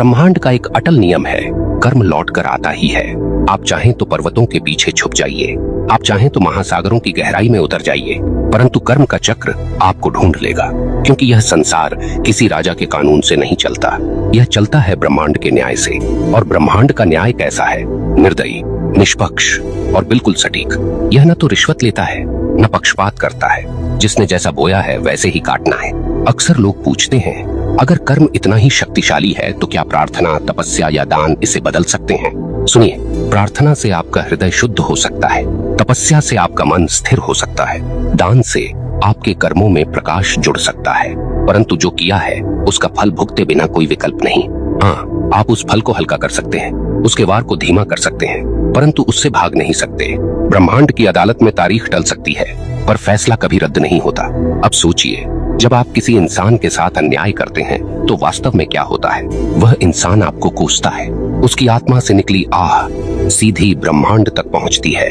ब्रह्मांड का एक अटल नियम है, कर्म लौट कर आता ही है। आप चाहें तो पर्वतों के पीछे छुप जाइए, आप चाहें तो महासागरों की गहराई में उतर जाइए, परंतु कर्म का चक्र आपको ढूंढ लेगा। क्योंकि यह संसार किसी राजा के कानून से नहीं चलता, यह चलता है ब्रह्मांड के न्याय से। और ब्रह्मांड का न्याय कैसा है? निर्दयी, निष्पक्ष और बिल्कुल सटीक। यह न तो रिश्वत लेता है, न पक्षपात करता है। जिसने जैसा बोया है वैसे ही काटना है। अक्सर लोग पूछते हैं, अगर कर्म इतना ही शक्तिशाली है तो क्या प्रार्थना, तपस्या या दान इसे बदल सकते हैं? सुनिए, प्रार्थना से आपका हृदय शुद्ध हो सकता है, तपस्या से आपका मन स्थिर हो सकता है, दान से आपके कर्मों में प्रकाश जुड़ सकता है, परंतु जो किया है उसका फल भुगते बिना कोई विकल्प नहीं। हाँ, आप उस फल को हल्का कर सकते हैं, उसके वार को धीमा कर सकते हैं, परंतु उससे भाग नहीं सकते। ब्रह्मांड की अदालत में तारीख टल सकती है, पर फैसला कभी रद्द नहीं होता। अब सोचिए, जब आप किसी इंसान के साथ अन्याय करते हैं तो वास्तव में क्या होता है? वह इंसान आपको कोसता है, उसकी आत्मा से निकली आह सीधी ब्रह्मांड तक पहुंचती है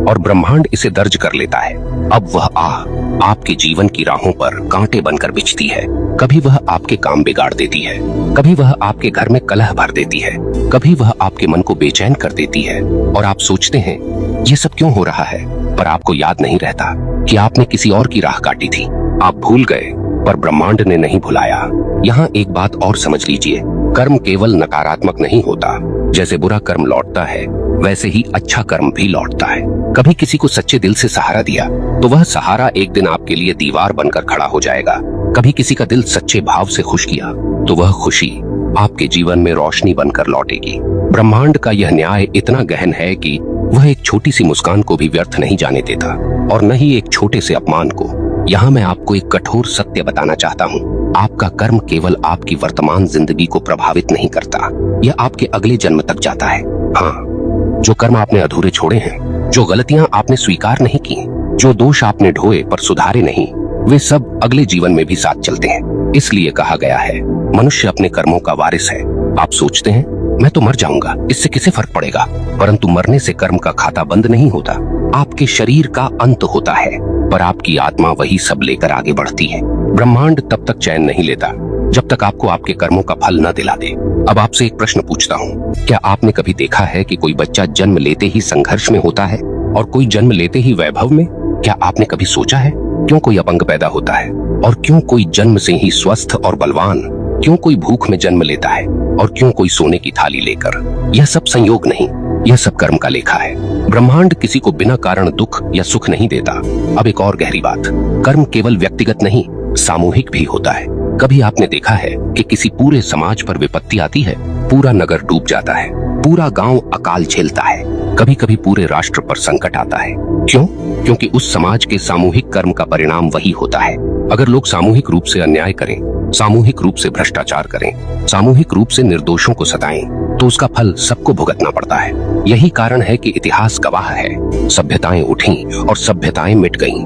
और ब्रह्मांड इसे दर्ज कर लेता है। अब वह आह आपके जीवन की राहों पर कांटे बनकर बिछती है। कभी वह आपके काम बिगाड़ देती है, कभी वह आपके घर में कलह भर देती है, कभी वह आपके मन को बेचैन कर देती है और आप सोचते हैं ये सब क्यों हो रहा है, पर आपको याद नहीं रहता कि आपने किसी और की राह काटी थी। आप भूल गए, पर ब्रह्मांड ने नहीं भुलाया। यहाँ एक बात और समझ लीजिए, कर्म केवल नकारात्मक नहीं होता। जैसे बुरा कर्म लौटता है, वैसे ही अच्छा कर्म भी लौटता है। कभी किसी को सच्चे दिल से सहारा दिया तो वह सहारा एक दिन आपके लिए दीवार बनकर खड़ा हो जाएगा। कभी किसी का दिल सच्चे भाव से खुश किया तो वह खुशी आपके जीवन में रोशनी बनकर लौटेगी। ब्रह्मांड का यह न्याय इतना गहन है कि वह एक छोटी सी मुस्कान को भी व्यर्थ नहीं जाने देता और न ही एक छोटे से अपमान को। यहाँ मैं आपको एक कठोर सत्य बताना चाहता हूँ, आपका कर्म केवल आपकी वर्तमान जिंदगी को प्रभावित नहीं करता, यह आपके अगले जन्म तक जाता है। हाँ, जो कर्म आपने अधूरे छोड़े हैं, जो गलतियां आपने स्वीकार नहीं की, जो दोष आपने ढोए पर सुधारे नहीं, वे सब अगले जीवन में भी साथ चलते हैं। इसलिए कहा गया है, मनुष्य अपने कर्मों का वारिस है। आप सोचते हैं मैं तो मर जाऊंगा, इससे किसे फर्क पड़ेगा? परंतु मरने से कर्म का खाता बंद नहीं होता। आपके शरीर का अंत होता है, पर आपकी आत्मा वही सब लेकर आगे बढ़ती है। ब्रह्मांड तब तक चैन नहीं लेता जब तक आपको आपके कर्मों का फल न दिला दे। अब आपसे एक प्रश्न पूछता हूँ, क्या आपने कभी देखा है कि कोई बच्चा जन्म लेते ही संघर्ष में होता है और कोई जन्म लेते ही वैभव में? क्या आपने कभी सोचा है क्यों कोई अपंग पैदा होता है और क्यों कोई जन्म से ही स्वस्थ और बलवान? क्यों कोई भूख में जन्म लेता है और क्यों कोई सोने की थाली लेकर? यह सब संयोग नहीं, यह सब कर्म का लेखा है। ब्रह्मांड किसी को बिना कारण दुख या सुख नहीं देता। अब एक और गहरी बात, कर्म केवल व्यक्तिगत नहीं, सामूहिक भी होता है। कभी आपने देखा है कि किसी पूरे समाज पर विपत्ति आती है, पूरा नगर डूब जाता है, पूरा गांव अकाल झेलता है, कभी कभी पूरे राष्ट्र पर संकट आता है। क्यों? क्योंकि उस समाज के सामूहिक कर्म का परिणाम वही होता है। अगर लोग सामूहिक रूप से अन्याय करें, सामूहिक रूप से भ्रष्टाचार करें, सामूहिक रूप से निर्दोषों को सताएं, तो उसका फल सबको भुगतना पड़ता है। यही कारण है कि इतिहास गवाह है, सभ्यताएं उठी और सभ्यताएं मिट गईं,